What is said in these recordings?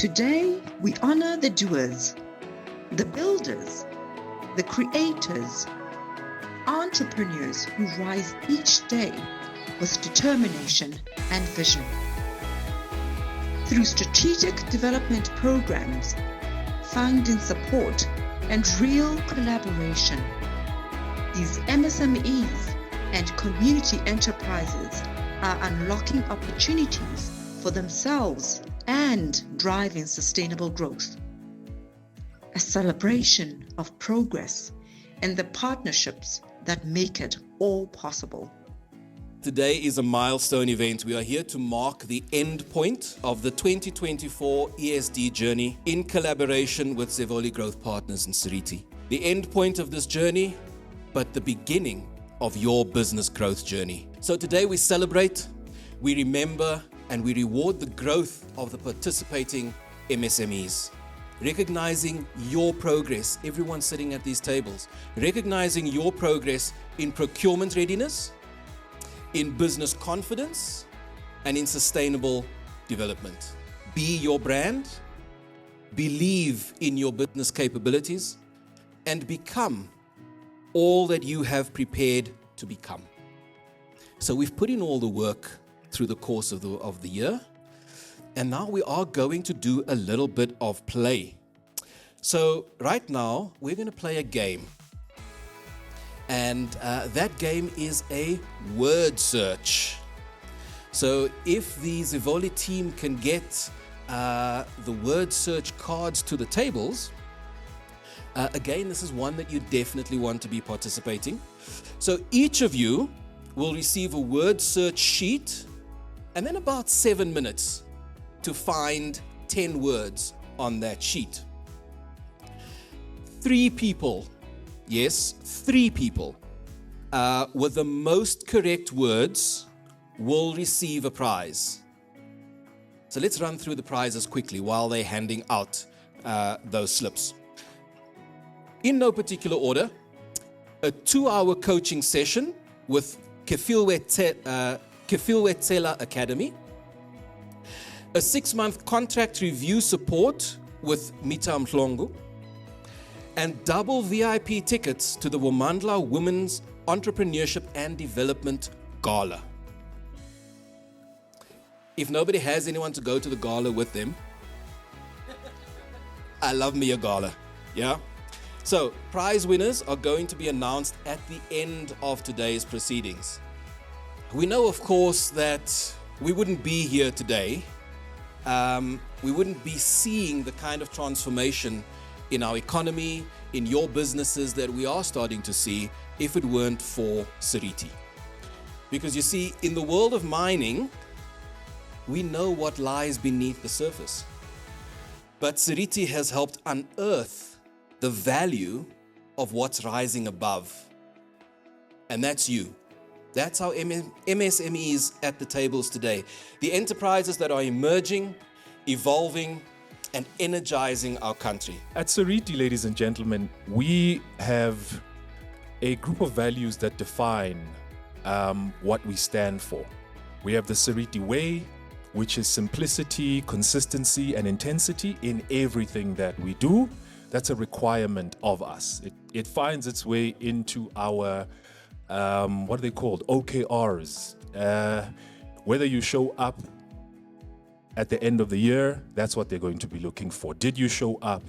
Today, we honor the doers, the builders, the creators, entrepreneurs who rise each day with determination and vision. Through strategic development programs, funding support, and real collaboration, these MSMEs and community enterprises are unlocking opportunities for themselves and driving sustainable growth. A celebration of progress and the partnerships that make it all possible. Today is a milestone event. We are here to mark the end point of the 2024 ESD journey in collaboration with Zevoli Growth Partners and Seriti. The end point of this journey, but the beginning of your business growth journey. So today we celebrate, we remember, and we reward the growth of the participating MSMEs. Recognizing your progress, everyone sitting at these tables, recognizing your progress in procurement readiness, in business confidence, and in sustainable development. Be your brand, believe in your business capabilities, and become all that you have prepared to become. So we've put in all the work through the course of the year, and now we are going to do a little bit of play. So right now, we're going to play a game. And that game is a word search. So if the Zevoli team can get the word search cards to the tables, again, this is one that you definitely want to be participating. So each of you will receive a word search sheet and then about 7 minutes to find 10 words on that sheet. 3 people, yes, 3 people with the most correct words will receive a prize. So let's run through the prizes quickly while they're handing out those slips. In no particular order, a 2-hour coaching session with Kefilwetsela Academy, a 6-month contract review support with Mita Mhlongo, and double VIP tickets to the Womandla Women's Entrepreneurship and Development Gala. If nobody has anyone to go to the gala with them, I love me a gala, yeah? So, prize winners are going to be announced at the end of today's proceedings. We know, of course, that we wouldn't be here today. We wouldn't be seeing the kind of transformation in our economy, in your businesses that we are starting to see if it weren't for Seriti. Because you see, in the world of mining, we know what lies beneath the surface. But Seriti has helped unearth the value of what's rising above. And that's you. That's our MSMEs at the tables today. The enterprises that are emerging, evolving, and energizing our country. At Seriti, ladies and gentlemen, we have a group of values that define what we stand for. We have the Seriti way, which is simplicity, consistency, and intensity in everything that we do. That's a requirement of us. It finds its way into our, what are they called? OKRs. Whether you show up at the end of the year, that's what they're going to be looking for. Did you show up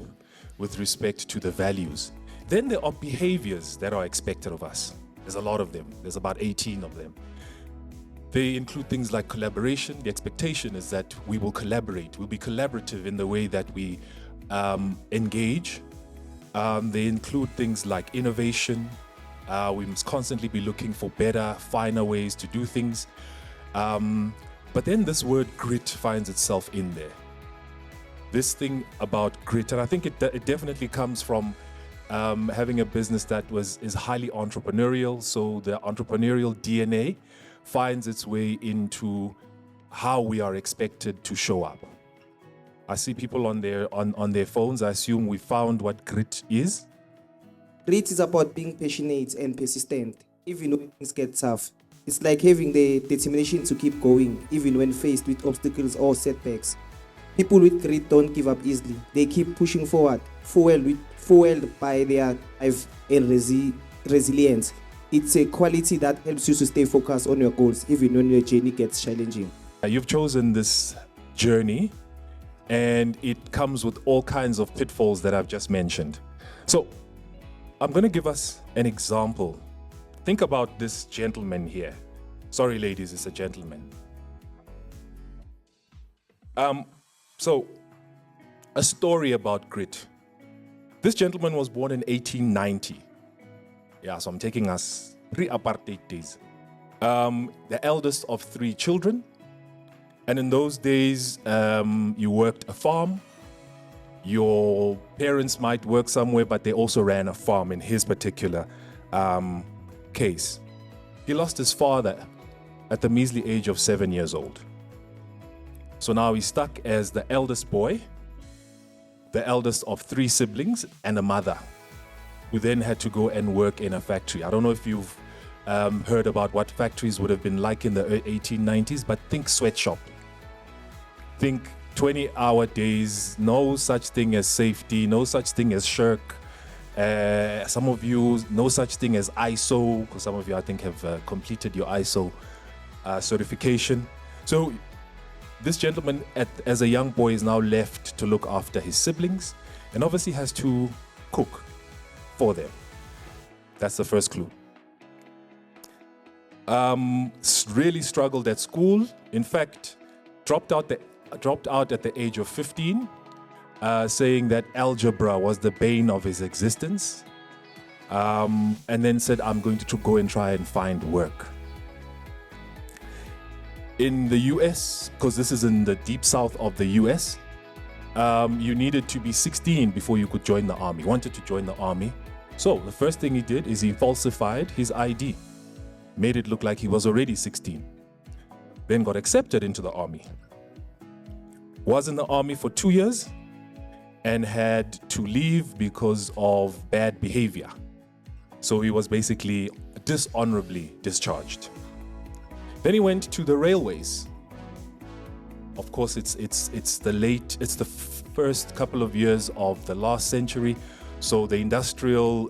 with respect to the values? Then there are behaviors that are expected of us. There's a lot of them. There's about 18 of them. They include things like collaboration. The expectation is that we will collaborate. We'll be collaborative in the way that we engage. They include things like innovation. We must constantly be looking for better, finer ways to do things. But then this word grit finds itself in there. This thing about grit, and I think it definitely comes from having a business that is highly entrepreneurial. So the entrepreneurial DNA finds its way into how we are expected to show up. I see people on their phones. I assume we found what grit is. Grit is about being passionate and persistent, even when things get tough. It's like having the determination to keep going, even when faced with obstacles or setbacks. People with grit don't give up easily. They keep pushing forward, fueled by their drive and resilience. It's a quality that helps you to stay focused on your goals, even when your journey gets challenging. You've chosen this journey, and it comes with all kinds of pitfalls that I've just mentioned. So I'm going to give us an example. Think about this gentleman here. Sorry, ladies, it's a gentleman. So a story about grit. This gentleman was born in 1890. Yeah, so I'm taking us pre-apartheid days. The eldest of 3 children. And in those days, you worked a farm. Your parents might work somewhere, but they also ran a farm in his particular case. He lost his father at the measly age of 7 years old. So now he's stuck as the eldest boy, the eldest of 3 siblings, and a mother, who then had to go and work in a factory. I don't know if you've heard about what factories would have been like in the 1890s, but think sweatshop. Think 20-hour days, no such thing as safety, no such thing as shirk. Some of you, no such thing as ISO, because some of you, I think, have completed your ISO certification. So this gentleman, as a young boy, is now left to look after his siblings, and obviously has to cook for them. That's the first clue. Really struggled at school. In fact, dropped out at the age of 15, saying that algebra was the bane of his existence, and then said, I'm going to go and try and find work. In the US, because this is in the deep south of the US, you needed to be 16 before you could join the army, wanted to join the army. So the first thing he did is he falsified his ID, made it look like he was already 16, then got accepted into the army. Was in the army for 2 years and had to leave because of bad behavior. So he was basically dishonorably discharged. Then he went to the railways. Of course, it's the first couple of years of the last century, so the industrial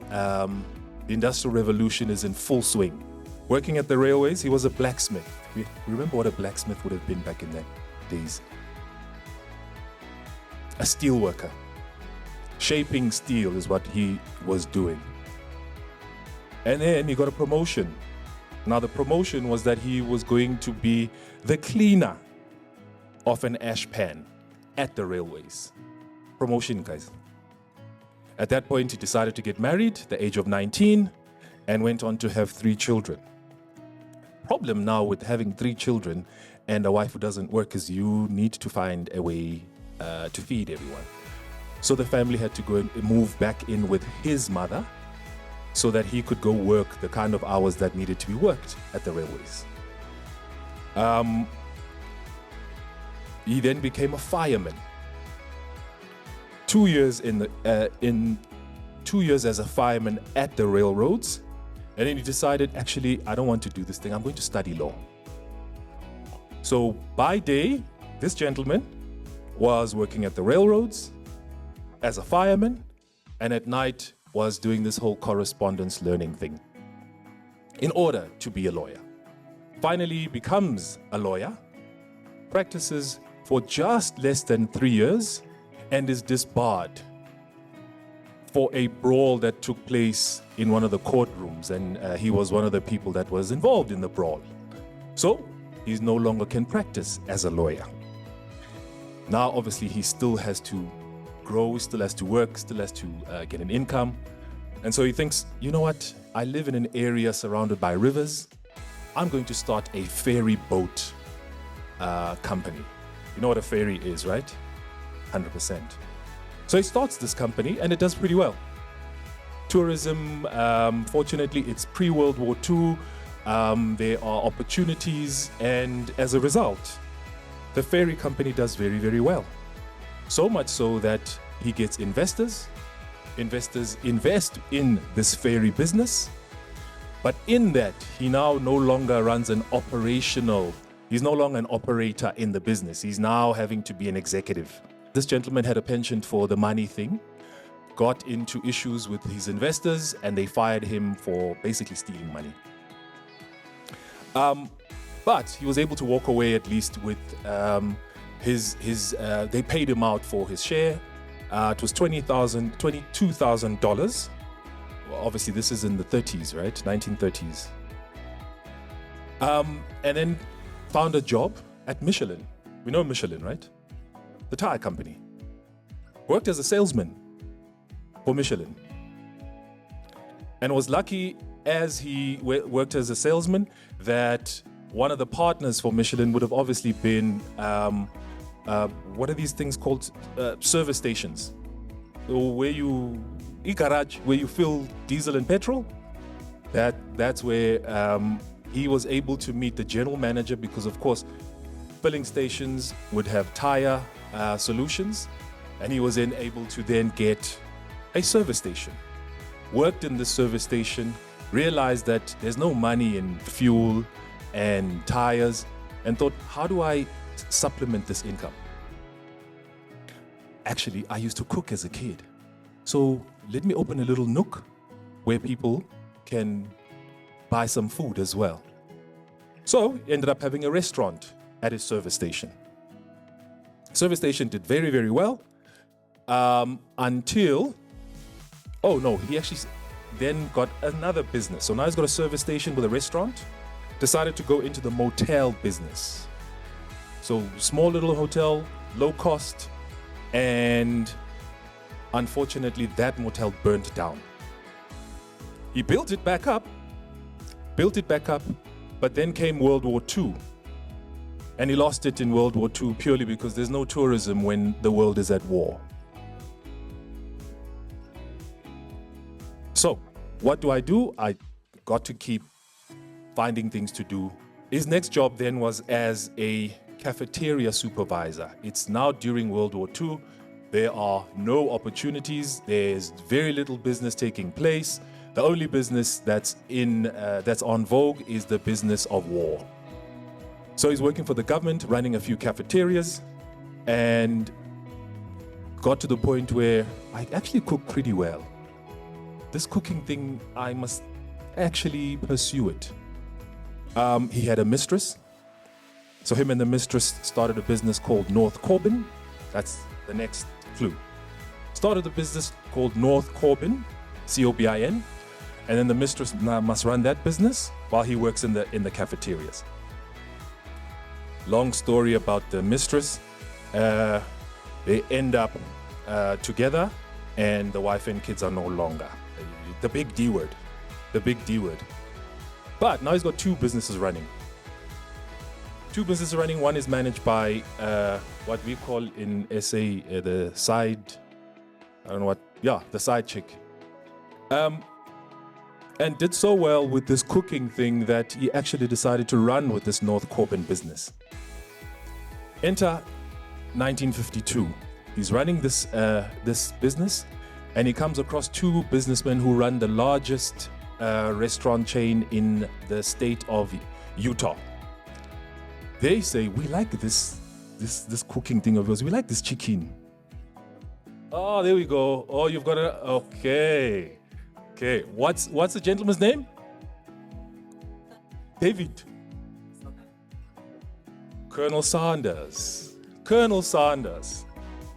revolution is in full swing. Working at the railways, he was a blacksmith. Remember what a blacksmith would have been back in the days? A steel worker. Shaping steel is what he was doing. And then he got a promotion. Now the promotion was that he was going to be the cleaner of an ash pan at the railways. Promotion, guys. At that point, he decided to get married at the age of 19 and went on to have 3 children. Problem now with having 3 children and a wife who doesn't work is you need to find a way to feed everyone. So the family had to go and move back in with his mother so that he could go work the kind of hours that needed to be worked at the railways. He then became a fireman. 2 years in 2 years as a fireman at the railroads, and then he decided, actually, I don't want to do this thing. I'm going to study law. So by day, this gentleman was working at the railroads as a fireman, and at night was doing this whole correspondence learning thing in order to be a lawyer. Finally becomes a lawyer, practices for just less than 3 years, and is disbarred for a brawl that took place in one of the courtrooms, and he was one of the people that was involved in the brawl. So he no longer can practice as a lawyer. Now obviously he still has to grow, still has to work, still has to get an income. And so he thinks, you know what, I live in an area surrounded by rivers. I'm going to start a ferry boat company. You know what a ferry is, right? 100%. So he starts this company and it does pretty well. Tourism, fortunately, it's pre-World War II. There are opportunities, and as a result, the ferry company does very, very well. So much so that he gets investors. Investors invest in this ferry business. But in that, he now no longer runs an operational He's no longer an operator in the business. He's now having to be an executive. This gentleman had a penchant for the money thing, got into issues with his investors, and they fired him for basically stealing money. But he was able to walk away at least with they paid him out for his share. It was $22,000. Well, obviously, this is in the 30s, right? 1930s. And then found a job at Michelin. We know Michelin, right? The tire company. Worked as a salesman for Michelin. And was lucky as he worked as a salesman that one of the partners for Michelin would have obviously been, what are these things called? Service stations. So garage, where you fill diesel and petrol. That's where he was able to meet the general manager, because of course filling stations would have tire solutions, and he was then able to then get a service station. Worked in the service station, realized that there's no money in fuel and tires, and thought, how do I supplement this income? Actually, I used to cook as a kid, so let me open a little nook where people can buy some food as well. So he ended up having a restaurant at his service station. Service station did very, very well until, he actually then got another business. So now he's got a service station with a restaurant, decided to go into the motel business. So small little hotel, low cost, and unfortunately that motel burnt down. He built it back up, but then came World War II. And he lost it in World War II purely because there's no tourism when the world is at war. So, what do? I got to keep finding things to do. His next job then was as a cafeteria supervisor. It's now during World War II. There are no opportunities. There's very little business taking place. The only business that's on vogue is the business of war. So he's working for the government, running a few cafeterias, and got to the point where I actually cook pretty well. This cooking thing, I must actually pursue it. He had a mistress. So him and the mistress started a business called North Corbin. That's the next clue. Started a business called North Corbin, C-O-B-I-N. And then the mistress now must run that business while he works in the cafeterias. Long story about the mistress. They end up together, and the wife and kids are no longer. The big D word. But now he's got two businesses running. One is managed by what we call in SA the side chick. And did so well with this cooking thing that he actually decided to run with this North Corbin business. Enter 1952. He's running this business, and he comes across two businessmen who run the largest restaurant chain in the state of Utah. They say, we like this cooking thing of yours. We like this chicken. Oh, there we go. Oh, you've got a... Okay. What's the gentleman's name? David. Colonel Sanders.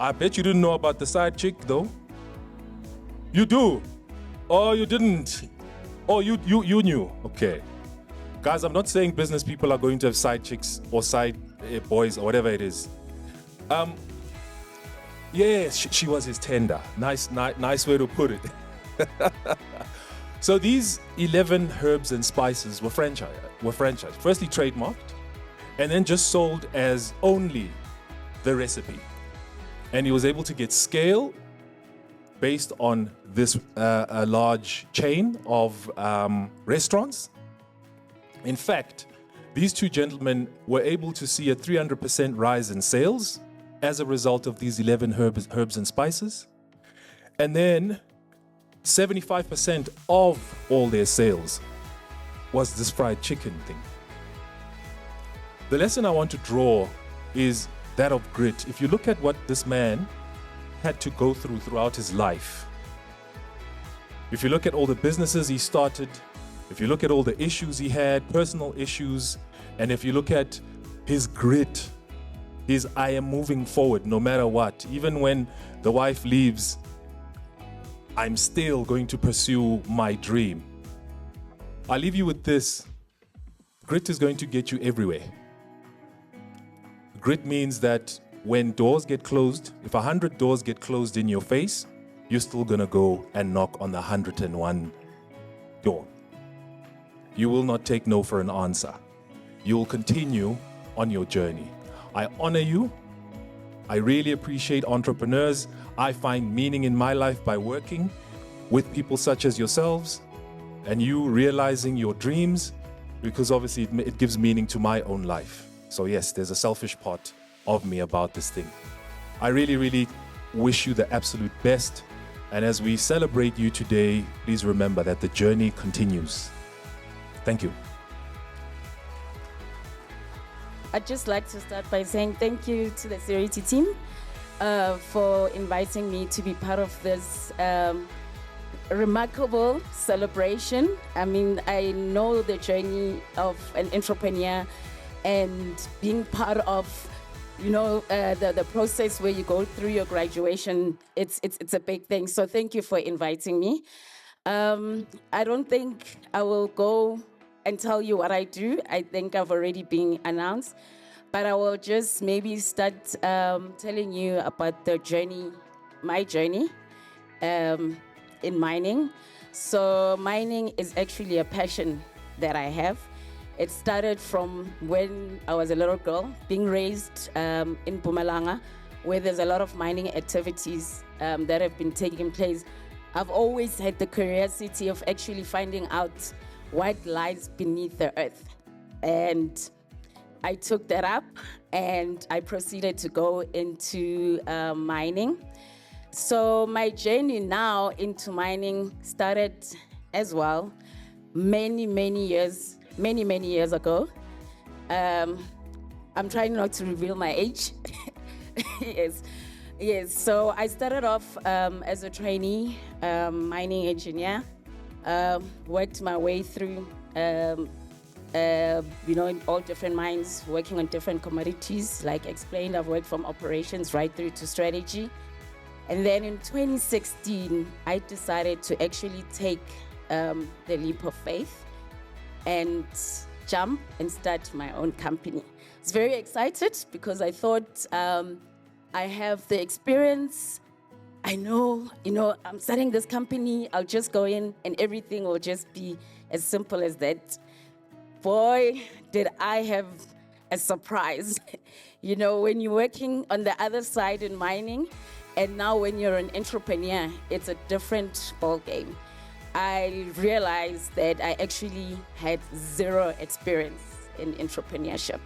I bet you didn't know about the side chick, though. You do? Oh, you didn't? Oh, you knew. Okay. Guys, I'm not saying business people are going to have side chicks or side boys or whatever it is. Yes, she was his tender. Nice way to put it. So these 11 herbs and spices were franchised. Firstly trademarked, and then just sold as only the recipe. And he was able to get scale based on this a large chain of restaurants. In fact, these two gentlemen were able to see a 300% rise in sales as a result of these 11 herbs and spices. And then 75% of all their sales was this fried chicken thing. The lesson I want to draw is that of grit. If you look at what this man had to go through throughout his life, if you look at all the businesses he started, if you look at all the issues he had, personal issues, and if you look at his grit, his I am moving forward no matter what. Even when the wife leaves, I'm still going to pursue my dream. I'll leave you with this. Grit is going to get you everywhere. Grit means that when doors get closed, if 100 doors get closed in your face, you're still gonna go and knock on the 101 door. You will not take no for an answer. You will continue on your journey. I honor you. I really appreciate entrepreneurs. I find meaning in my life by working with people such as yourselves and you realizing your dreams, because obviously it gives meaning to my own life. So yes, there's a selfish part of me about this thing. I really, really wish you the absolute best. And as we celebrate you today, please remember that the journey continues. Thank you. I'd just like to start by saying thank you to the Seriti team for inviting me to be part of this remarkable celebration. I mean, I know the journey of an entrepreneur and being part of, the process where you go through your graduation, it's a big thing. So thank you for inviting me. I don't think I will go and tell you what I do. I think I've already been announced, but I will just maybe start telling you about the journey, my journey in mining. So mining is actually a passion that I have. It started from when I was a little girl, being raised in Mpumalanga, where there's a lot of mining activities that have been taking place. I've always had the curiosity of actually finding out what lies beneath the earth. And I took that up and I proceeded to go into mining. So my journey now into mining started as well many years ago. I'm trying not to reveal my age. Yes. So I started off as a trainee mining engineer. Worked my way through, in all different mines, working on different commodities. Like explained, I've worked from operations right through to strategy. And then in 2016, I decided to actually take the leap of faith and jump and start my own company. I was very excited because I thought I have the experience. I know, I'm starting this company, I'll just go in and everything will just be as simple as that. Boy, did I have a surprise. When you're working on the other side in mining, and now when you're an entrepreneur, it's a different ballgame. I realized that I actually had zero experience in entrepreneurship.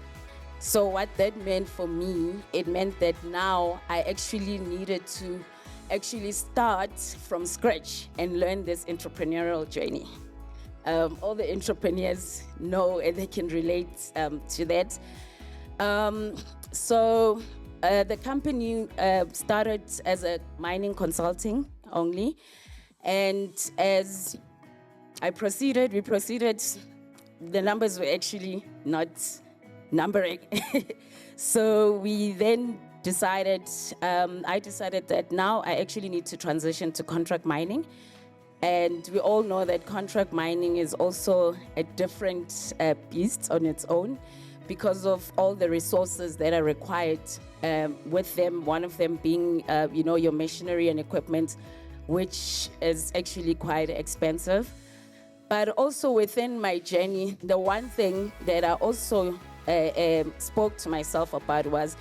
So what that meant for me, it meant that now I actually needed to actually start from scratch and learn this entrepreneurial journey. All the entrepreneurs know and they can relate to that. So the company started as a mining consulting only. And as we proceeded, the numbers were actually not numbering. So we then I decided that now I actually need to transition to contract mining. And we all know that contract mining is also a different beast on its own because of all the resources that are required with them, one of them being, your machinery and equipment, which is actually quite expensive. But also within my journey, the one thing that I also spoke to myself about was,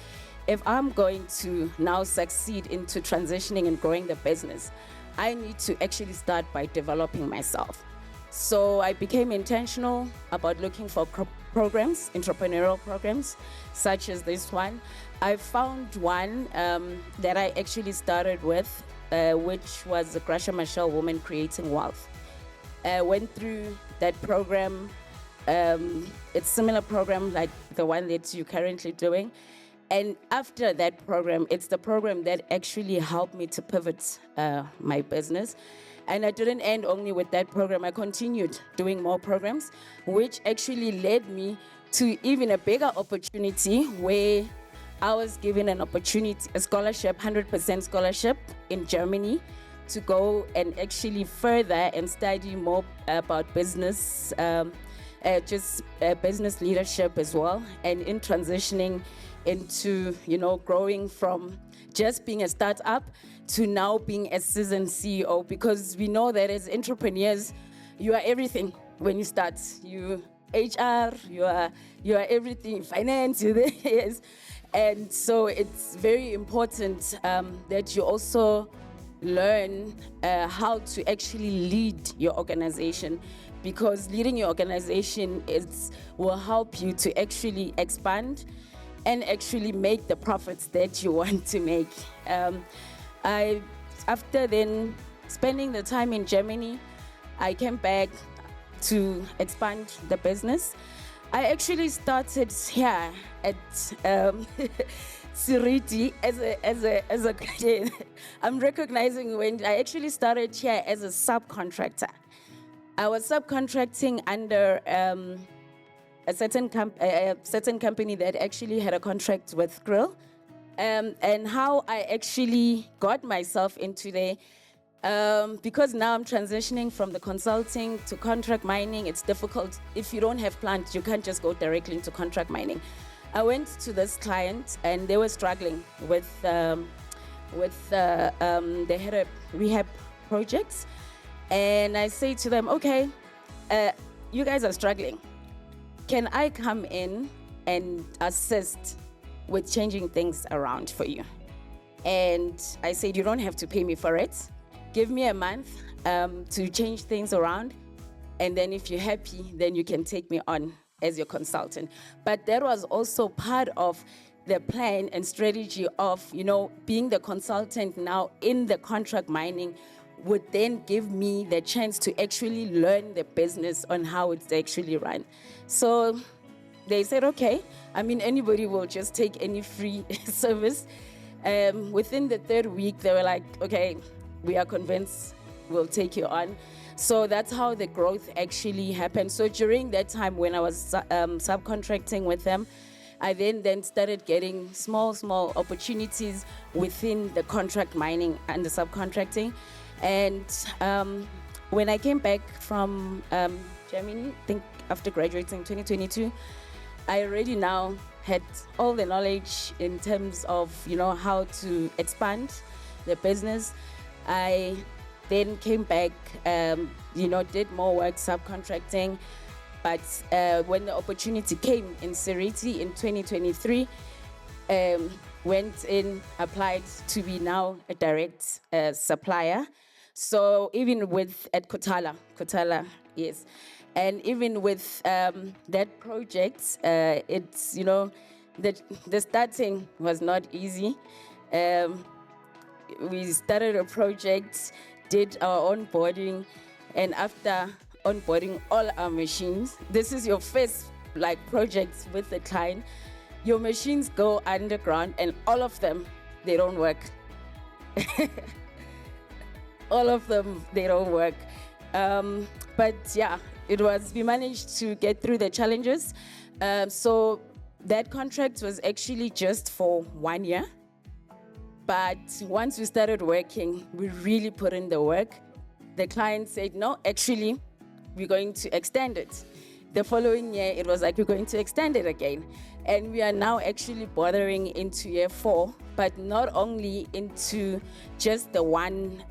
if I'm going to now succeed into transitioning and growing the business, I need to actually start by developing myself. So I became intentional about looking for programs, entrepreneurial programs, such as this one. I found one that I actually started with, which was the Grasha Michelle Women Creating Wealth. Went through that program. It's similar program like the one that you're currently doing. And after that program, it's the program that actually helped me to pivot my business. And I didn't end only with that program. I continued doing more programs, which actually led me to even a bigger opportunity where I was given an opportunity, a scholarship, 100% scholarship in Germany, to go and actually further and study more about business, business leadership as well, and in transitioning into, growing from just being a startup to now being a seasoned CEO, because we know that as entrepreneurs, you are everything when you start. You HR, you are everything, finance, yes. And so it's very important that you also learn how to actually lead your organization, because leading your organization will help you to actually expand and actually make the profits that you want to make. After then spending the time in Germany, I came back to expand the business. I actually started here at SiReady as a I'm recognizing when I actually started here as a subcontractor. I was subcontracting under a certain company that actually had a contract with Grill. And how I actually got myself into there, because now I'm transitioning from the consulting to contract mining. It's difficult. If you don't have plant, you can't just go directly into contract mining. I went to this client and they were struggling with they had a rehab projects. And I say to them, okay, you guys are struggling. Can I come in and assist with changing things around for you? And I said, you don't have to pay me for it. Give me a month to change things around. And then if you're happy, then you can take me on as your consultant. But that was also part of the plan and strategy of, being the consultant now in the contract mining would then give me the chance to actually learn the business on how it's actually run. So they said, okay, anybody will just take any free service. Within the third week, they were like, okay, we are convinced, we'll take you on. So that's how the growth actually happened. So during that time when I was subcontracting with them, I then started getting small opportunities within the contract mining and the subcontracting. And when I came back from Germany, I think after graduating in 2022, I already now had all the knowledge in terms of, how to expand the business. I then came back, did more work subcontracting. But when the opportunity came in Seriti in 2023, went in, applied to be now a direct supplier. So even at Kotala, yes. And even with that project, it's, the starting was not easy. We started a project, did our onboarding, and after onboarding all our machines, this is your first project with the client, your machines go underground and all of them, they don't work. All of them, they don't work. But yeah, we managed to get through the challenges. So that contract was actually just for 1 year. But once we started working, we really put in the work. The client said, no, actually, we're going to extend it. The following year, it was like, we're going to extend it again. And we are now actually bordering into year 4, but not only into just the one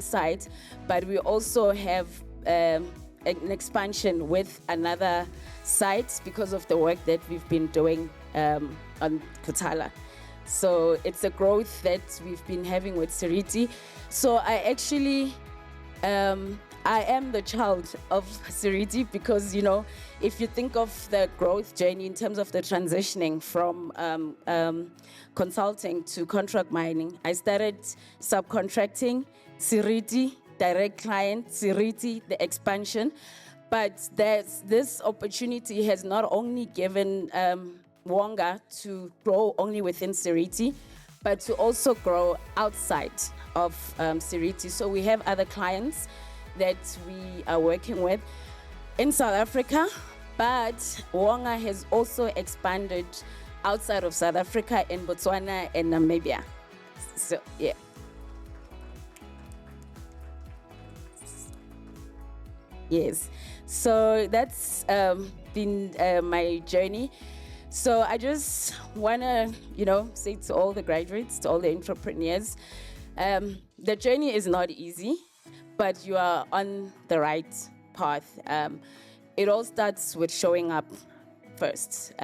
site, but we also have an expansion with another site because of the work that we've been doing on Kotala. So it's a growth that we've been having with SiReady. So I actually, I am the child of SiReady because, if you think of the growth journey in terms of the transitioning from consulting to contract mining, I started subcontracting, SiReady, direct client, SiReady, the expansion. But this opportunity has not only given Wonga to grow only within Seriti, but to also grow outside of Seriti. So we have other clients that we are working with in South Africa, but Wonga has also expanded outside of South Africa in Botswana and Namibia. So, yeah. Yes. So that's been my journey. So I just want to, say to all the graduates, to all the entrepreneurs, the journey is not easy, but you are on the right path. It all starts with showing up first.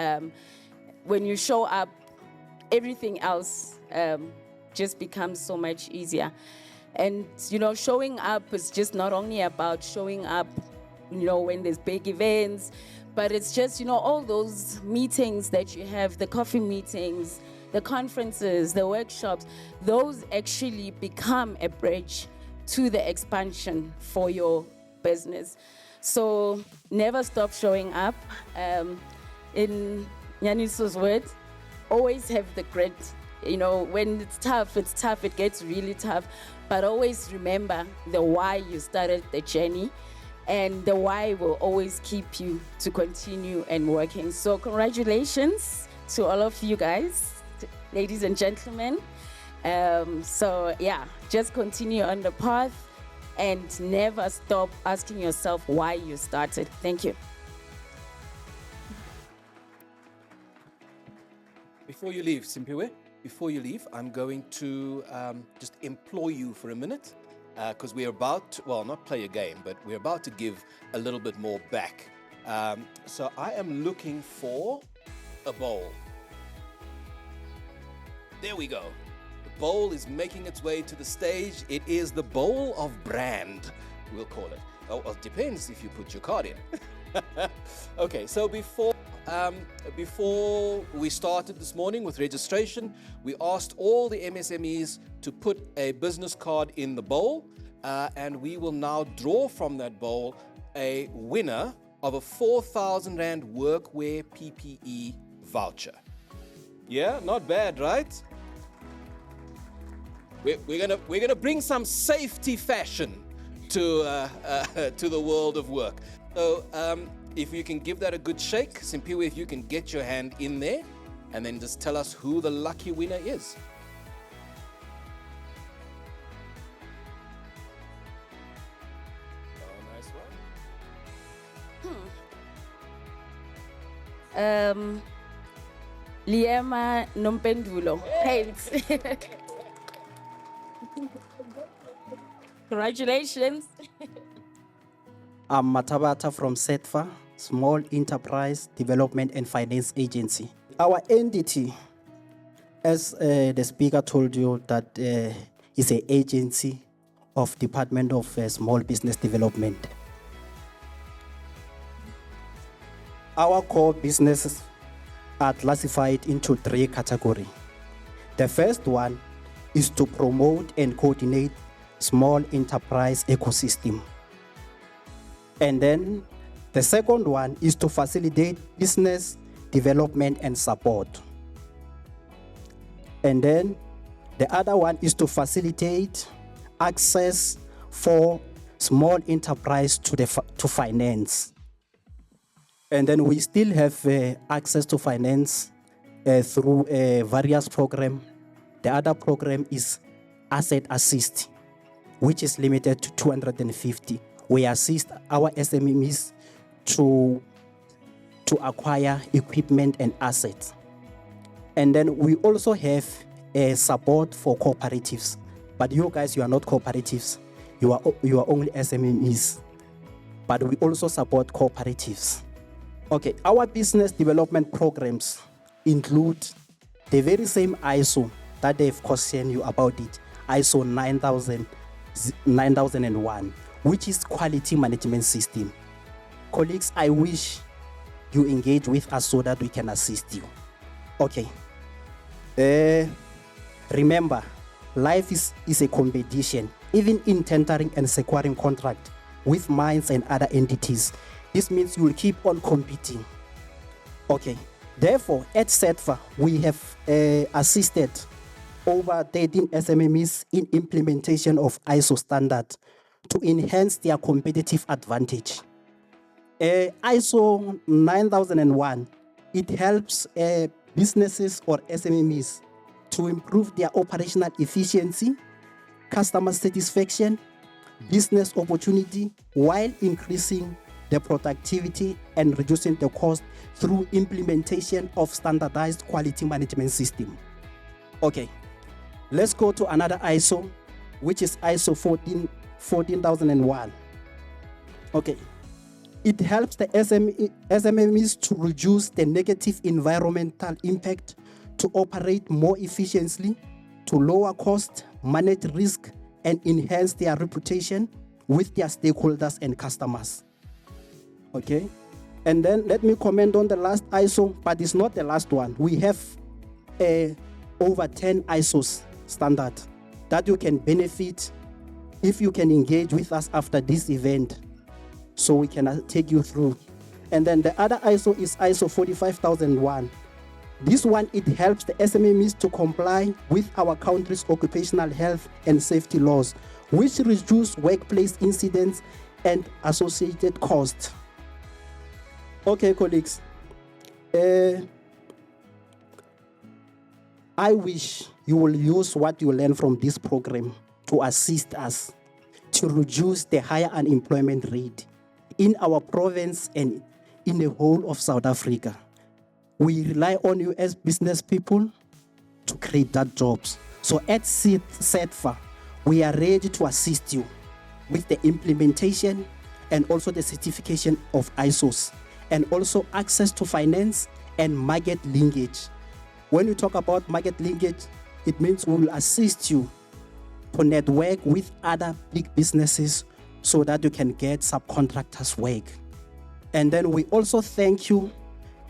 When you show up, everything else just becomes so much easier. And, showing up is just not only about showing up, when there's big events, but it's just, all those meetings that you have, the coffee meetings, the conferences, the workshops, those actually become a bridge to the expansion for your business. So never stop showing up. In Nyaniso's words, always have the grit. When it's tough, it gets really tough. But always remember the why you started the journey, and the why will always keep you to continue and working. So congratulations to all of you guys, ladies and gentlemen. Just continue on the path and never stop asking yourself why you started. Thank you. Before you leave, Simpiwe, I'm going to just employ you for a minute, because we're about to, not play a game, but we're about to give a little bit more back. So I am looking for a bowl. There we go. The bowl is making its way to the stage. It is the bowl of brand, we'll call it. Oh, well, it depends if you put your card in. Okay, so before we started this morning with registration, we asked all the MSMEs to put a business card in the bowl, and we will now draw from that bowl a winner of a 4,000 Rand workwear PPE voucher. Yeah, not bad, right? We're gonna bring some safety fashion to the world of work. So if you can give that a good shake, Simpiwe, if you can get your hand in there, and then just tell us who the lucky winner is. Oh, nice one. Liema Nompendulo. Thanks. Congratulations. I'm Matabata from SETFA, Small Enterprise Development and Finance Agency. Our entity, as the speaker told you, that is an agency of Department of Small Business Development. Our core businesses are classified into 3 categories. The first one is to promote and coordinate small enterprise ecosystem. And then the second one is to facilitate business development and support. And then the other one is to facilitate access for small enterprise to finance. And then we still have access to finance through various programs. The other program is Asset Assist, which is limited to 250. We assist our SMEs to acquire equipment and assets. And then we also have support for cooperatives. But you guys, you are not cooperatives. You are only SMEs. But we also support cooperatives. Okay, our business development programs include the very same ISO that they've questioned you about it, ISO 9001, which is Quality Management System. Colleagues, I wish you engage with us so that we can assist you. Okay. Remember, life is a competition. Even in tendering and securing contract, with mines and other entities. This means you will keep on competing. Okay. Therefore, at SETFA, we have assisted over 13 SMMEs in implementation of ISO standard to enhance their competitive advantage. ISO 9001, it helps businesses or SMMEs to improve their operational efficiency, customer satisfaction, business opportunity, while increasing the productivity and reducing the cost through implementation of standardized quality management system. Okay, let's go to another ISO, which is ISO 14001. Okay, it helps the SMMEs to reduce the negative environmental impact, to operate more efficiently, to lower cost, manage risk, and enhance their reputation with their stakeholders and customers. Okay, and then let me comment on the last ISO, but it's not the last one. We have over 10 ISOs standard that you can benefit if you can engage with us after this event, so we can take you through. And then the other ISO is ISO 45001. This one, it helps the SMMEs to comply with our country's occupational health and safety laws, which reduce workplace incidents and associated costs. Okay, colleagues. I wish you will use what you learn from this program to assist us to reduce the higher unemployment rate in our province and in the whole of South Africa. We rely on you as business people to create that jobs. So at SETFA, we are ready to assist you with the implementation and also the certification of ISOs, and also access to finance and market linkage. When we talk about market linkage, it means we will assist you to network with other big businesses so that you can get subcontractors work. And then we also thank you,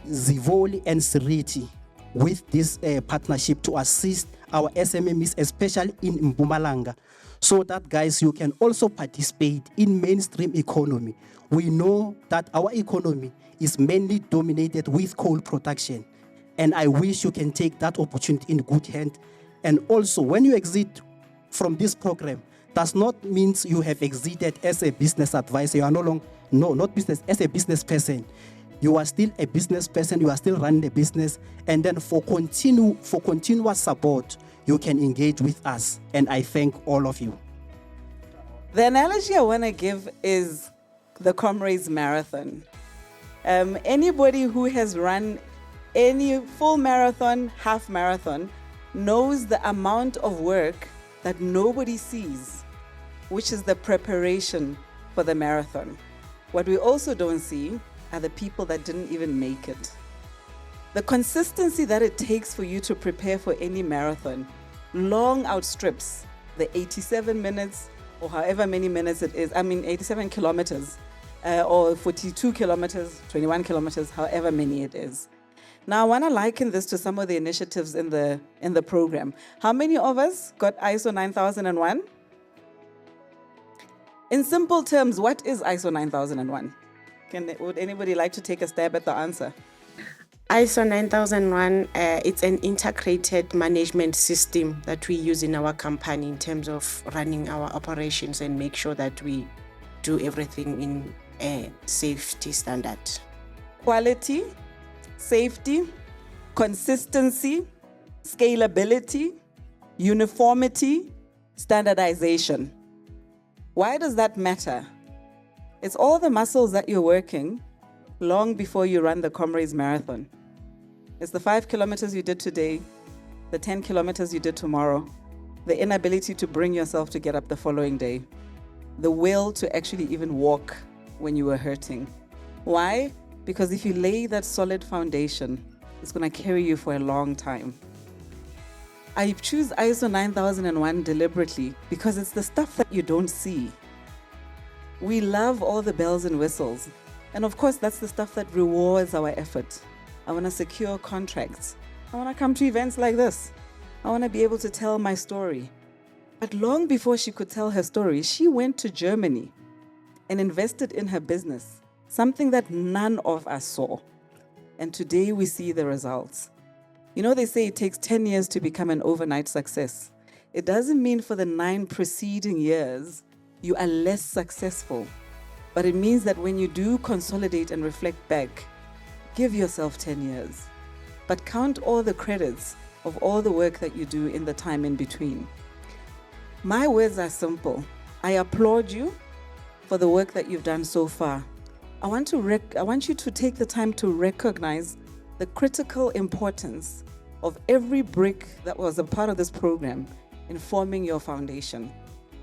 Zivoli and SiReady, with this partnership to assist our SMMEs, especially in Mpumalanga, so that, guys, you can also participate in mainstream economy. We know that our economy is mainly dominated with coal production, and I wish you can take that opportunity in good hand. And also, when you exit from this program, does not mean you have exited as a business advisor. You are no longer, not business, as a business person. You are still a business person, you are still running a business, and then for continuous support, you can engage with us. And I thank all of you. The analogy I want to give is the Comrades Marathon. Anybody who has run any full marathon, half marathon, knows the amount of work that nobody sees, which is the preparation for the marathon. What we also don't see are the people that didn't even make it. The consistency that it takes for you to prepare for any marathon long outstrips the 87 minutes or however many minutes it is. 87 kilometers or 42 kilometers, 21 kilometers, however many it is. Now, I want to liken this to some of the initiatives in the program. How many of us got ISO 9001? In simple terms, what is ISO 9001? Would anybody like to take a stab at the answer? ISO 9001, it's an integrated management system that we use in our company in terms of running our operations and make sure that we do everything in a safety standard. Quality, safety, consistency, scalability, uniformity, standardization. Why does that matter? It's all the muscles that you're working long before you run the Comrades Marathon. It's the 5 kilometers you did today, the 10 kilometers you did tomorrow, the inability to bring yourself to get up the following day, the will to actually even walk when you were hurting. Why? Because if you lay that solid foundation, it's going to carry you for a long time. I choose ISO 9001 deliberately because it's the stuff that you don't see. We love all the bells and whistles. And of course, that's the stuff that rewards our effort. I want to secure contracts. I want to come to events like this. I want to be able to tell my story. But long before she could tell her story, she went to Germany and invested in her business, something that none of us saw. And today we see the results. You know, they say it takes 10 years to become an overnight success. It doesn't mean for the 9 preceding years you are less successful, but it means that when you do consolidate and reflect back, give yourself 10 years, but count all the credits of all the work that you do in the time in between. My words are simple. I applaud you for the work that you've done so far. I want you to take the time to recognize the critical importance of every brick that was a part of this program in forming your foundation.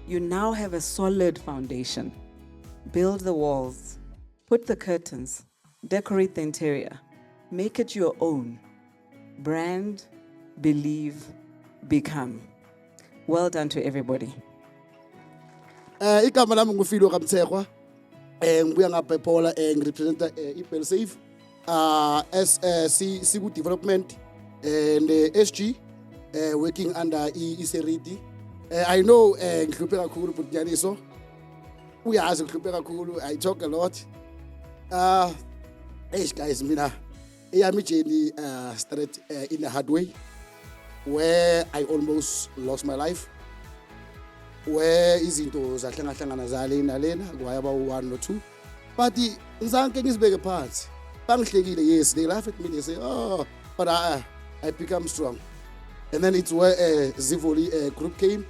You now have a solid foundation. Build the walls, put the curtains, decorate the interior, make it your own. Brand, believe, become. Well done to everybody. Igama lami ngufilo kaMthekwa. Ngibuya ngapha ePola ngirepresenta iBellSafe as siku development and SG working under SiReady. I know ngihluphe kakhulu but nyaniso. Uyazi ngihluphe kakhulu. I talk a lot. Guys, mina eyami journey started in a hard way where I almost lost my life. Where izinto zahlangahlangana zale nalena kwayaba 1 or 2 but ngizanke ngizibeke phansi bangihlekile. Yes, they laugh at me, they say, oh, but I become strong. And then it's where Zivoli group came.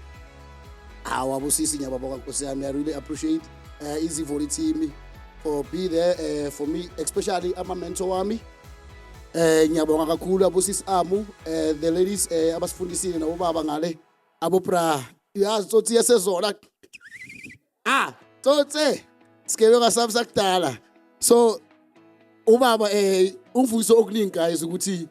Wabusisi nyababonga Nkosi yami, I really appreciate Zivoli team for be there for me, especially ama mentor wami. Nyabonga kakhulu abusisi amu, the ladies abasifundisile nabo baba ngale abopra. Yazi tsotsi yasezona tsotse sikebe ngasami sakudala. So ubaba umvuso okuningi guys ukuthi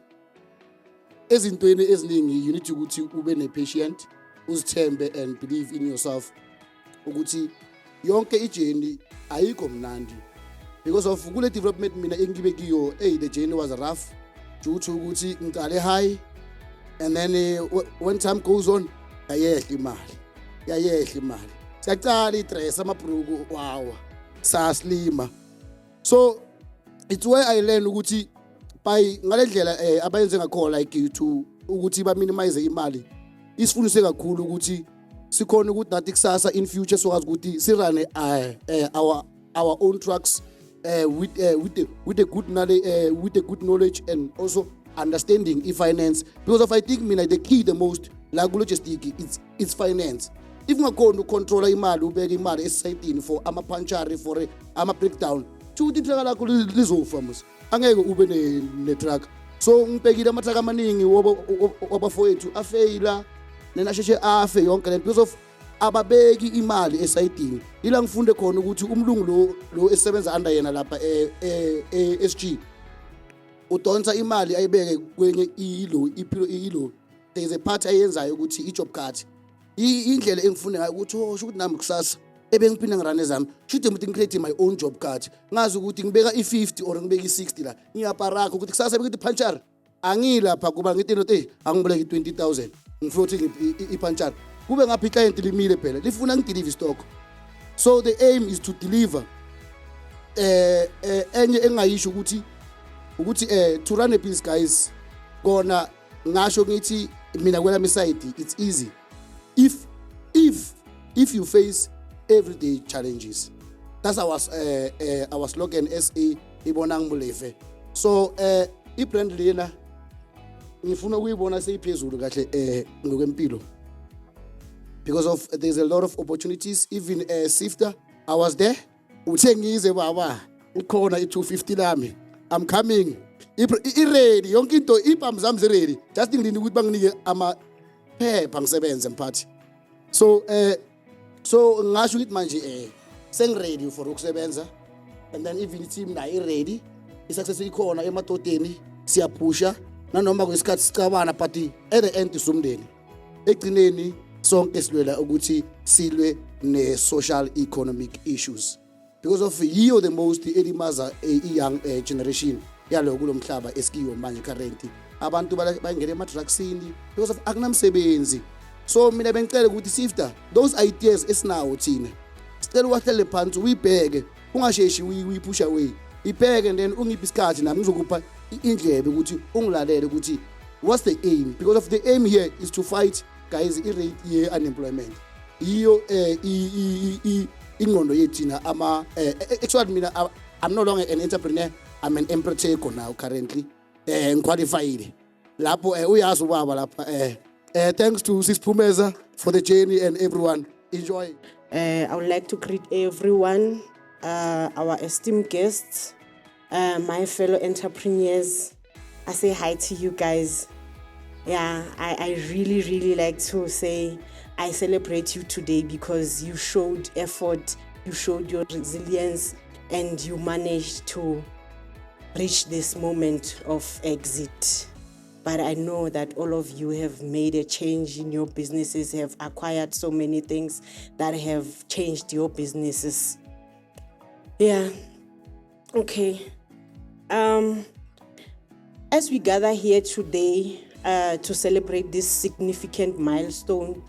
ezintweni eziningi you need to ukuthi ube nepatient, uzithembe and believe in yourself ukuthi yonke ijourney ayikho mnandi because of kule development mina engibe kiyo. The journey was rough due to ukuthi ngicale high and then when time goes on yayehla imali siyacala idress amabruku wawa saslima. So it's where I learn ukuthi by ngalendlela abayenze ngakho like to ukuthi ba minimize imali. Isifundise kakhulu ukuthi sikhona ukuthi nathi kusasa in future sokwazi ukuthi sirane our own trucks with a good knowledge with a good knowledge and also understanding finance, because I think mina the key the most la logistic it's finance. If ungakhona ukontrola imali ubeka imali esayidini for ama punchari for ama breakdown chuthi itruck lakho lizofa mos angeke ube ne truck. So ngibhekile ama truck amaningi wabafowethu afeyila nena sheshe afe yonke le because of ababeki imali esayidini. Ila ngifunde khona ukuthi umlungu lo esebenza under yena lapha SG udonsa imali ayibeke kwenye ilo. There is a part ayenzayo ukuthi i-job card indlela engifune ngayo ukuthi sho ukuthi nami kusasa ebengiphinda ngirane zami should ukuthi ngicreate my own job card ngazi ukuthi ngibeka i50 or ngibeka i60 la ngiyaparaka ukuthi kusasa bekithi puncher angilapha kuba ngithi no angibuleki 20,000 ngifloating ipuncher kube ngaphi client limile phela lifuna ngideliver stock. So the aim is to deliver enye engayisho ukuthi to run a business guys kona ngasho ngithi mina kwelami side it's easy if you face everyday challenges. That's our slogan SA ibona ngimulefe. So ibrand lena ngifuna ukuyibona seyiphezulu kahle ngokwempilo because of there's a lot of opportunities. Even Sifter I was there uthengize baba ukhona i250 lami I'm coming ready yonke into ipam zami ready just ngilini ukuthi banginike ama phepha ngisebenze mphathi. So ngasho ukuthi manje sengiready for ukusebenza and then even team nayo ready isuccess ikhona emadodeni siyapusha nanoma kwesikhathi sicabana but at the end isumndeni egcineni sonke silwela ukuthi silwe ne social economic issues because of yiyo the most elimaza young generation yalo kulomhlaba esikiyo manje currently abantu bayengena ema-drugsini because of akunamsebenzi. So mina bengicela ukuthi Sifter those ideas esinawo thina sicela uwahlele phansi uyibheke ungasheshi uyipush away ibheke and then ungiphi isikhathi nami ngizokupha indlebe ukuthi ungilalele ukuthi what's the aim, because of the aim here is to fight guys i-rate ye-unemployment. Iyo ingqondo yethina actually mina I'm no longer an entrepreneur, I'm an empreteko now currently. Ngiqualified lapho uyazi ubaba lapha thanks to Sis Phumeza for the journey and everyone enjoy. I would like to greet everyone, our esteemed guests, my fellow entrepreneurs. I say hi to you guys. Yeah, I really like to say I celebrate you today because you showed effort, you showed your resilience, and you managed to reach this moment of exit. But I know that all of you have made a change in your businesses, have acquired so many things that have changed your businesses. Yeah, okay. As we gather here today to celebrate this significant milestone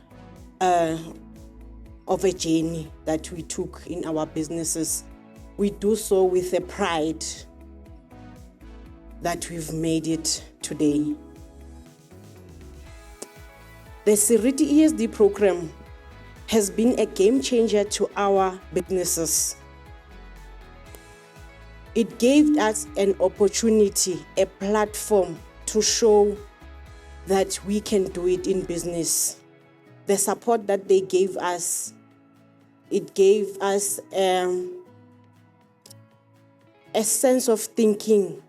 of a journey that we took in our businesses, we do so with a pride that we've made it today. The Seriti ESD program has been a game changer to our businesses. It gave us an opportunity, a platform to show that we can do it in business. The support that they gave us, it gave us a sense of thinking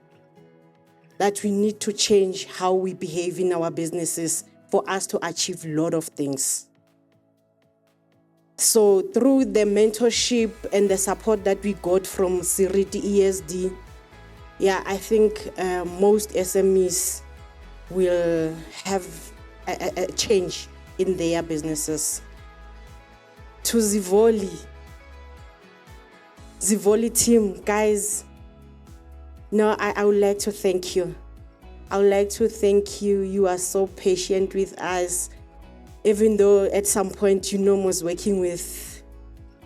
that we need to change how we behave in our businesses for us to achieve a lot of things. So through the mentorship and the support that we got from Seriti ESD, I think most SMEs will have a change in their businesses. To Zivoli team, guys, I would like to thank you. I would like to thank you. You are so patient with us. Even though at some point was working with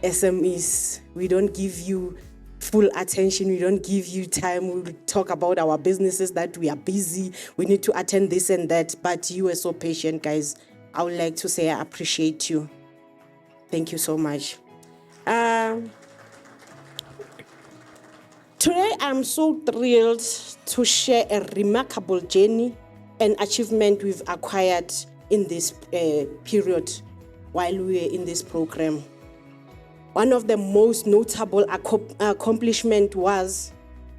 SMEs, we don't give you full attention, we don't give you time, we talk about our businesses that we are busy, we need to attend this and that, but you were so patient, guys. I would like to say I appreciate you. Thank you so much. Today, I'm so thrilled to share a remarkable journey and achievement we've acquired in this period while we were in this program. One of the most notable accomplishment was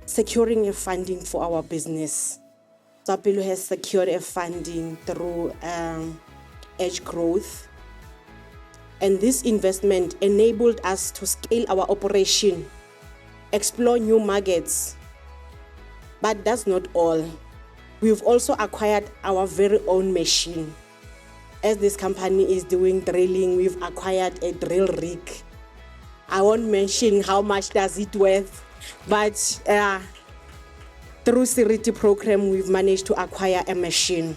securing a funding for our business. Tswapelo has secured a funding through Edge Growth. And this investment enabled us to scale our operation, explore new markets. But that's not all. We've also acquired our very own machine. As this company is doing drilling, we've acquired a drill rig. I won't mention how much does it worth, but through Seriti program, we've managed to acquire a machine.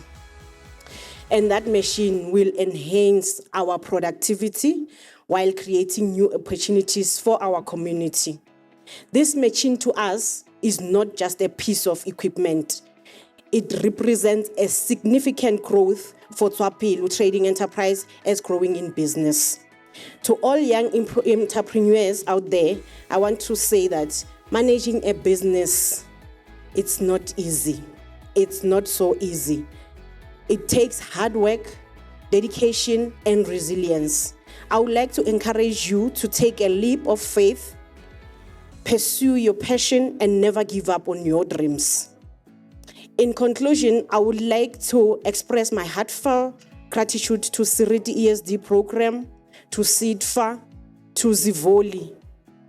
And that machine will enhance our productivity while creating new opportunities for our community. This machine to us is not just a piece of equipment. It represents a significant growth for Tswapelo Trading Enterprise as growing in business. To all young entrepreneurs out there, I want to say that managing a business, it's not easy. It's not so easy. It takes hard work, dedication, and resilience. I would like to encourage you to take a leap of faith, pursue your passion, and never give up on your dreams. In conclusion, I would like to express my heartfelt gratitude to Seriti ESD program, to SIDFA, to Zivoli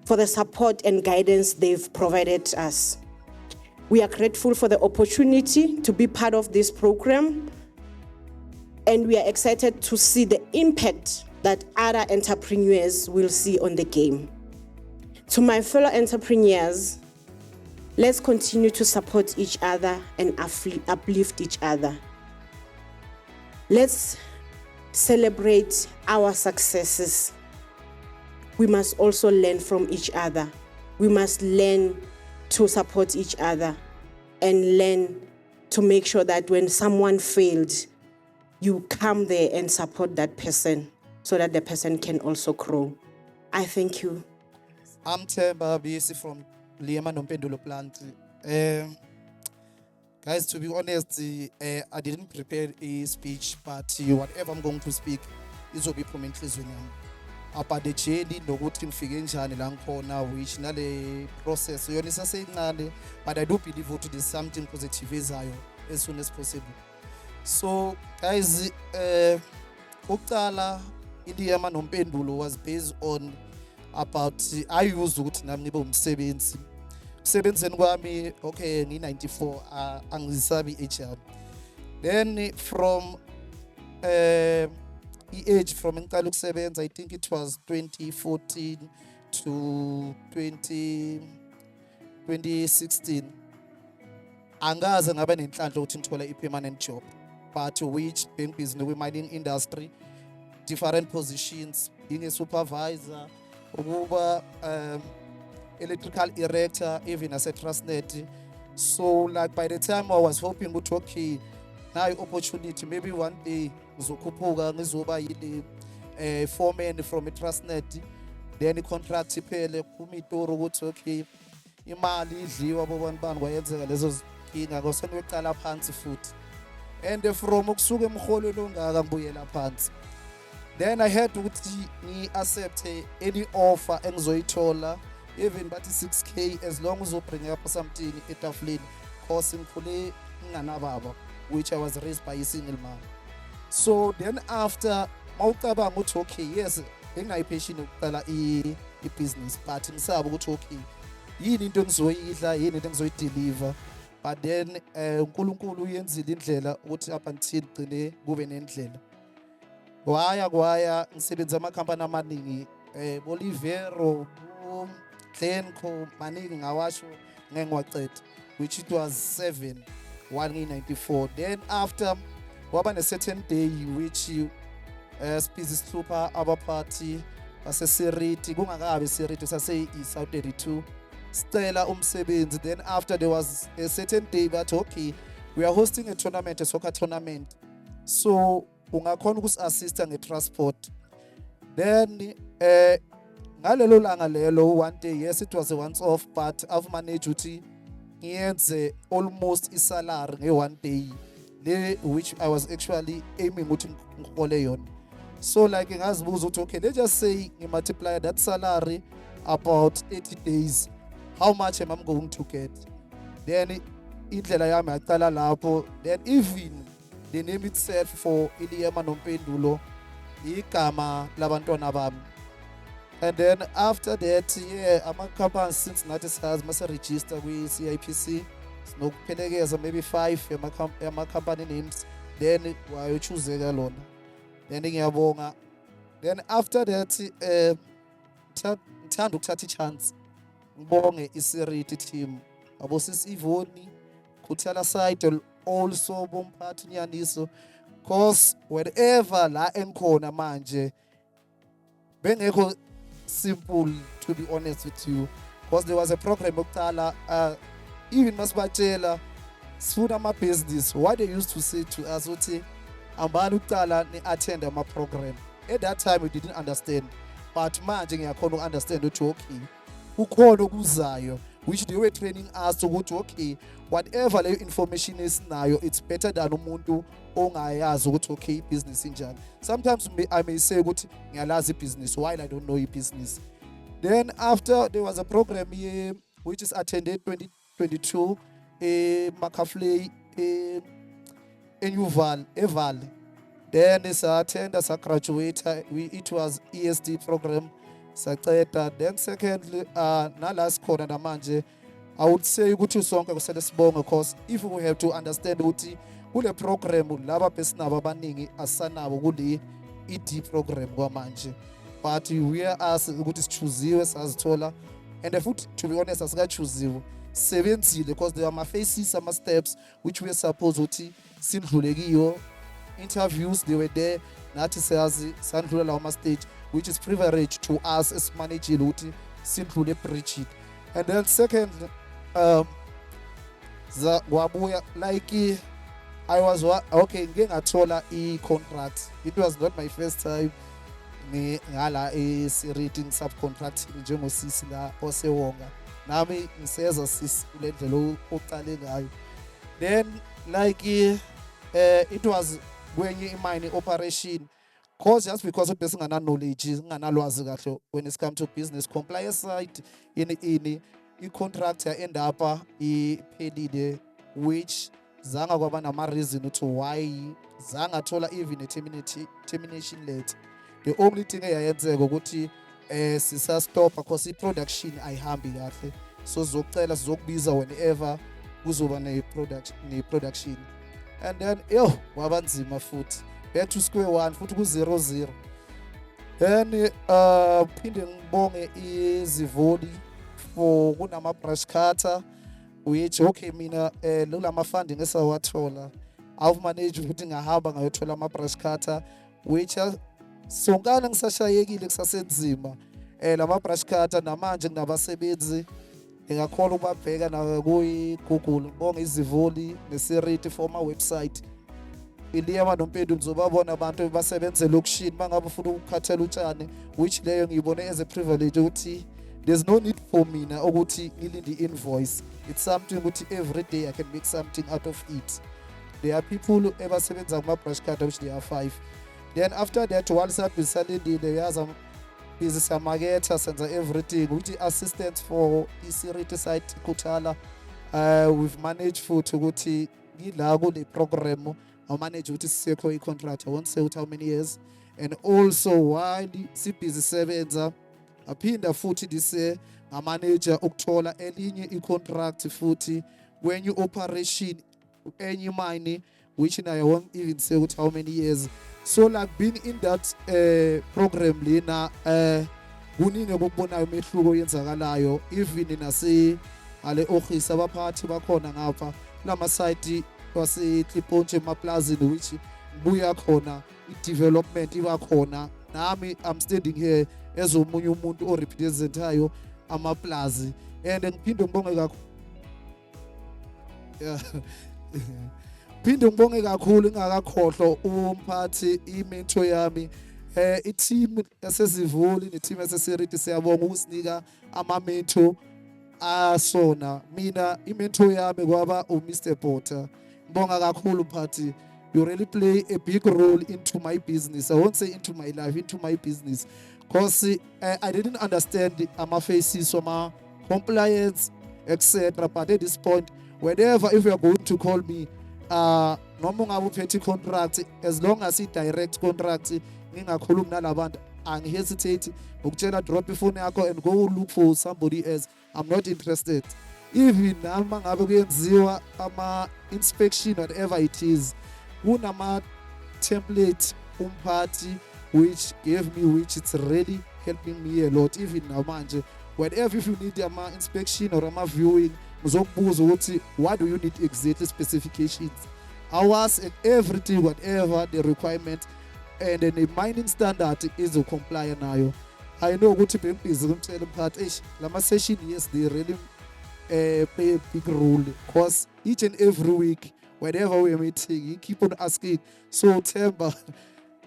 for the support and guidance they've provided us. We are grateful for the opportunity to be part of this program, and we are excited to see the impact that other entrepreneurs will see on the game. To my fellow entrepreneurs, let's continue to support each other and uplift each other. Let's celebrate our successes. we must also learn from each other. We must learn to support each other and learn to make sure that when someone failed, you come there and support that person so that the person can also grow. I thank you. I'm Themba Bisi from Liema Nompendulo plant. Guys, to be honest, I didn't prepare a speech, but whatever I'm going to speak is will be prominently about the journey nokuthi ngifike njani la ngikhona, which nale process yona isasencane, but I do believe ukuthi there's something positive ezayo as soon as possible. So guys, ukuqala iLiema Nompendulo was based on about I used ukuthi nami ngibe umsebenzi. Sebenzeni kwami, okay, ngi94, angisabi HR. Then from age from ngiqala ukusebenza, I think it was 2014 to 2016. Angaze ngaba nenhlanhla ukuthi ngithola i-permanent job, but which being business with mining industry, different positions, being a supervisor, ukuba electrical erector, even as a Transnet. So like by the time I was hoping to okay, now opportunity, maybe one day ngizokhuphuka ngizoba yile foreman from a Transnet, then i-contract iphele kuphuma itoro ukuthi okay, imali idliwa bobantu bani kwayenzeka lezo zinkinga ngose ngiyoqala phansi futhi. And from ukusuka emholweni ongaka ngibuyela phansi. Then I had ukuthi ngi-accept any offer engizoyithola, even but 6K, as long as you bring up something etafuleni, cause ngikhule nginganababa, which I was raised by a single man. So then after mawucabanga ukuthi okay, yes, engayipassion ukuqala i-business, but ngisaba ukuthi okay, yini into engizoyidla, yini into engizoyideliver. But then uNkulunkulu uyenzile indlela ukuthi up until gcine kube nendlela. Kwaya ngisebenza amakhampani amaningi, Bolivero, Glenco, maningi ngawasho ngengiwaqeda, which it was 7 1994. Then after waba ne certain day which species super abaphathi base Seriti kungakabe Seriti sase South 32 stela umsebenzi. Then after there was a certain day that okay, we are hosting a tournament, a soccer tournament, so ungakhona ukusi-assista nge-transport. Then ngalelo langa lelo one day, yes, it was a once off, but I've managed ukuthi ngiyenze almost isalary nge-one day le, which I was actually aiming ukuthi ngihole yona. So like ngazibuza ukuthi okay, let's just say ngi-multiply that salary about 80 days, how much am I going to get? Then indlela yami yaqala lapho. Then even the name itself for iLiema Nompendulo igama labantwana bami. And then after that, yeah, ama-companies since nathi siyazi mase register kwi-CIPC sinokuphelekeza maybe 5 ama-company names, then wayochuzeka lona. Then ngiyabonga. Then after that ngithanda ukuthatha i-chance ngibonge iSiReady team, abosisi Ivoni, Khuthala side, also bomphathi Nyaniso, cause wherever la enkhona manje bengekho simple, to be honest with you, because there was a program yokuqala, even masibatshela sifuna ama-business, what they used to say to us uthi ambani ukuqala ni-attend ama-program. At that time we didn't understand, but manje ngiyakhona uku-understand ukuthi okay, kukhona okuzayo, which they were training us ukuthi okay, whatever leyo information esinayo, it's better than umuntu ongayazi ukuthi okay business injani. Sometimes I may say ukuthi ngiyalazi business while I don't know business. Then after there was a program here which is attended 2022 Makafley Anew Hotel. Then attend as a graduate, it was ESD program saqeda. Then secondly last corner namanje I would say ukuthi sonke kusele sibonge, because if we have to understand ukuthi kule program laba besinabo abaningi asanabo kule ED program kwamanje, but we are asked ukuthi sichuziwe sazithola, and futhi to be honest asikachuziwe sebenzile, because there are ama-phases, ama-steps which we are supposed ukuthi sindlule kiyo. Interviews they were there, nathi siyazi sandlula lawo ama-stage, which is privilege to us as managing ukuthi sidlule bridge. And then second, wabuya like I was okay ngeke ngathola i-contract. It was not my first time ngala eSiReady subcontracting njengosisi la osewonga. Nami ngiseza sisi kule ndlela oqale ngayo. Then like it was kwenye imine operation cause just because bese ngana knowledge nganalwazi kahle when it comes to business compliance side in i-contract ya end up iphelile, which zanga kwaba nama reason to why zanga thola even a termination letter. The only thing eyayenzeka ukuthi sisa stop because i-production ayihambi kahle, so zocela sizokubiza whenever kuzoba ne-production. And then wabanzima futhi back to square one futhi ku-0-0. Then phinde ngibonge izivoli for kunama-brush cutter, which okay mina lama funding esawathola I've managed ukuthi ngahamba ngayothola ama-brush cutter, which sonkana ngisashayekile kusasenzima lama-brush cutter. Namanje nginabasebenzi ngingakhona ukubabheka na kuyi-Google, ngibonge izivoli neSiReady for ama-website. Iliyama noMpemdu nizobabona abantu basebenze lokushini mangabe ufuna ukukhathela utshani, which leyo ngiyibone as a privilege ukuthi there's no need for mina ukuthi ngilinde i-invoice. It's something ukuthi every day I can make something out of it. There are people ebasebenza kuma-brush cutter which they are 5. Then after that once abisalindile yaza busy samaketha senza everything which assistance for iSiReady site Kuthala. We've managed futhi ukuthi ngila kule program I manage ukuthi sisekho i-contract. I won't say how many years. And also while sibhizi sebenza aphinda futhi dise ngamanager ukuthola elinye i-contract futhi when you operation any mine which I won't even say how many years. So like being in that program lena kuningi okubonayo umehluko yenzakalayo even nase ale office abaphathi bakhona ngapha lama site wase-Kliponje emaplazini which buya khona i-development iba khona. Nami I'm standing here as omunye umuntu orepresentayo amaplazi and ngiphinde ngibonge kakhulu phinde ngibonge kakhulu ngakakhohlwa umphathi imentor yami i-team yasezivoli ne-team yaseSiReady siyabonga ukusinika ama-mentor asona. Mina imentor yami kwaba uMr Potter. Ngibonga kakhulu mphathi, you really play a big role into my business. I won't say into my life, into my business. Because I didn't understand ama-faces, compliance, etc. But at this point, whenever if you are going to call me, noma ungabe uphethe contract, as long as it's direct contract, ngingakhulumi nalabantu, angihesitate ukutshela drop ifone yakho and go look for somebody else. I'm not interested. Even nama ngabe kuyenziwa ama-inspection, whatever it is, kunama-template umphathi which gave me, which it's really helping me a lot. Even namanje, whatever if you need ama-inspection or ama-viewing, uzokubuza ukuthi what do you need exactly specifications, hours and everything, whatever the requirement and then the mining standard is to comply nayo. I know ukuthi bengibhizi kumtshela umphathi lama session, yes, they really play a big role because each and every week whenever we are meeting you keep on asking, so Themba,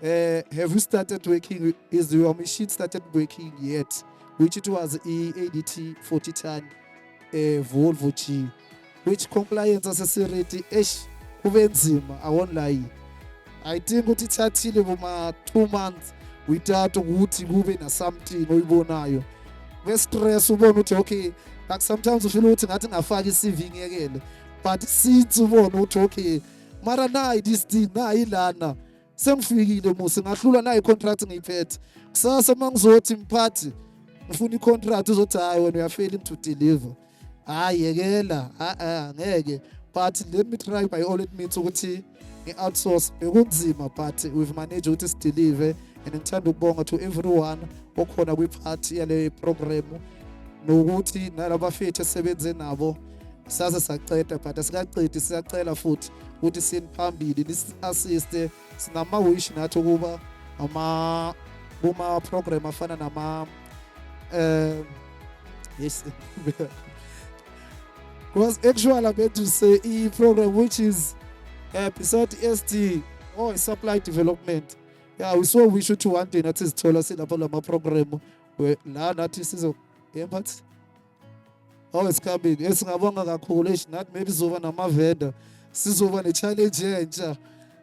have you started working, is your machine started working yet, which it was ADT 40 ton Volvo G, which compliance as-SiReady kube nzima, I won't lie. I think ukuthi thathile boma 2 months without ukuthi kube na something oyibonayo. We stress ubona ukuthi okay, like sometimes ufeel ukuthi ngathi ngafaka i-CV ngiyekele, but since ubona ukuthi okay mara nayi this thing nayi lana sengifikile musi ngahlula nayi contract ngiyiphethe. Kusasa mangizothi mphathi ngifuna i-contract uzothi hayi when we are failing to deliver, hayi yekela ngeke, but let me try by all it means ukuthi ngi-outsource. Bekunzima but we've managed ukuthi sideliver. And ngithanda ukubonga to everyone okhona kwiphathi yale program nokuthi nalabafethu esebenze nabo saze saqeda, but asikaqedi, siyacela futhi ukuthi siniphambili nis-assiste. Sinama-wish nathi ukuba kuma-program afana yes. Because actually I'm going to say a program which is beside SD or supply development. Yeah, we saw we should want to not tell us in a program where la nathi sizo but how it's coming. Yes, ngabonga kakhulu not maybe sizoba nama-vendor sizoba ne-challenge entsha.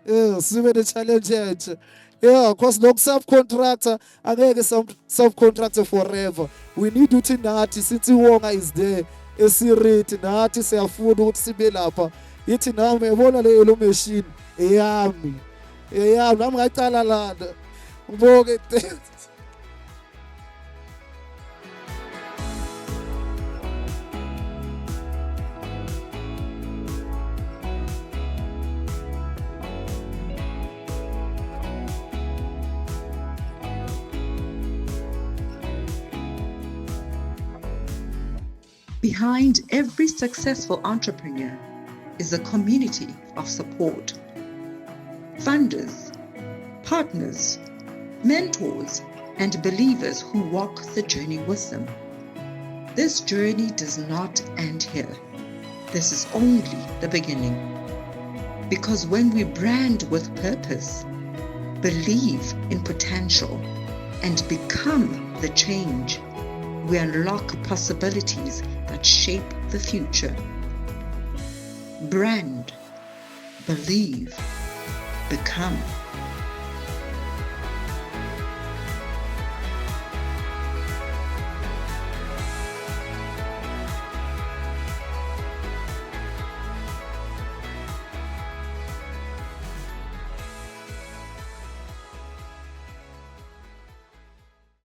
Yeah, sibe ne-challenge entsha. Yeah, because no subcontractor, angeke subcontractor forever. We need ukuthi nathi sithi wonga is there. eSiReady nathi siyafuna ukuthi sibe lapha. Yithi nami yabona le machine eyami. Nami ngacala lana. Ngibonge. Behind every successful entrepreneur is a community of support. Funders, partners, mentors, and believers who walk the journey with them. This journey does not end here. This is only the beginning. Because when we brand with purpose, believe in potential, and become the change, we unlock possibilities that shape the future. Brand, believe, become.